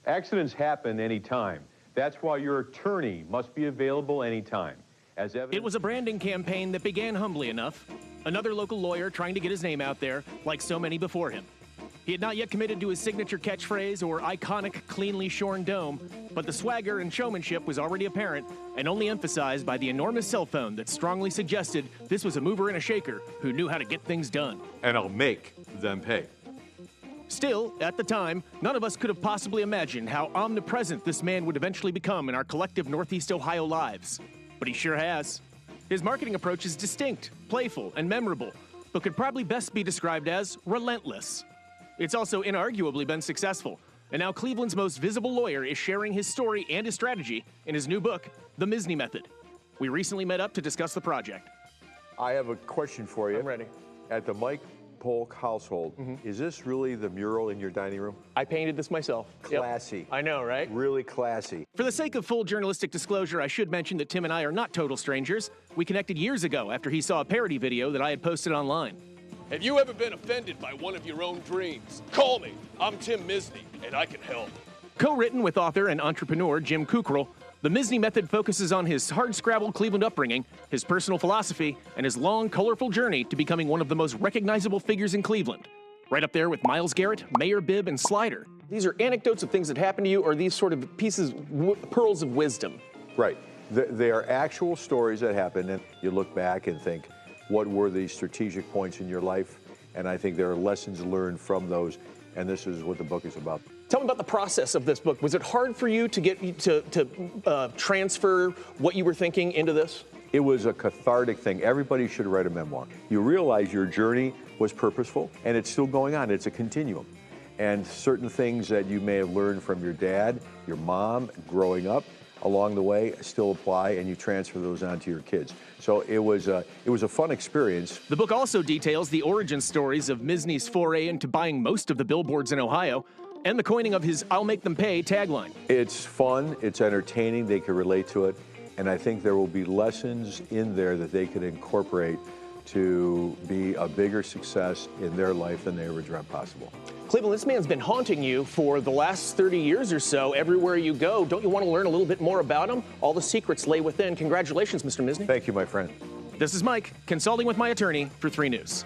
Accidents happen anytime. That's why your attorney must be available anytime. It was a branding campaign that began humbly enough. Another local lawyer trying to get his name out there, like so many before him. He had not yet committed to his signature catchphrase or iconic cleanly shorn dome, but the swagger and showmanship was already apparent and only emphasized by the enormous cell phone that strongly suggested this was a mover and a shaker who knew how to get things done. And I'll make them pay. Still, at the time, none of us could have possibly imagined how omnipresent this man would eventually become in our collective Northeast Ohio lives. But he sure has. His marketing approach is distinct, playful, and memorable, but could probably best be described as relentless. It's also inarguably been successful, and now Cleveland's most visible lawyer is sharing his story and his strategy in his new book, The Misny Method. We recently met up to discuss the project. I have a question for you. I'm ready. At the Mike-Polk household, is this really the mural in your dining room? I painted this myself. Classy. Yep. I know, right? Really classy. For the sake of full journalistic disclosure, I should mention that Tim and I are not total strangers. We connected years ago after he saw a parody video that I had posted online. Have you ever been offended by one of your own dreams? Call me. I'm Tim Misny, and I can help. Co-written with author and entrepreneur Jim Kukral, the Misny Method focuses on his hard-scrabbled Cleveland upbringing, his personal philosophy, and his long, colorful journey to becoming one of the most recognizable figures in Cleveland. Right up there with Myles Garrett, Mayor Bibb, and Slider. These are anecdotes of things that happened to you, or these sort of pieces, pearls of wisdom? Right. They are actual stories that happen, and you look back and think, what were the strategic points in your life? And I think there are lessons learned from those, and this is what the book is about. Tell me about the process of this book. Was it hard for you to get to transfer what you were thinking into this? It was a cathartic thing. Everybody should write a memoir. You realize your journey was purposeful, and it's still going on. It's a continuum. And certain things that you may have learned from your dad, your mom, growing up, along the way still apply, and you transfer those on to your kids. So it was a fun experience. The book also details the origin stories of Misny's foray into buying most of the billboards in Ohio and the coining of his "I'll make them pay" tagline. It's fun, it's entertaining, they can relate to it, and I think there will be lessons in there that they can incorporate to be a bigger success in their life than they ever dreamt possible. Cleveland, this man's been haunting you for the last 30 years or so. Everywhere you go, don't you want to learn a little bit more about him? All the secrets lay within. Congratulations, Mr. Misny. Thank you, my friend. This is Mike, consulting with my attorney for 3 News.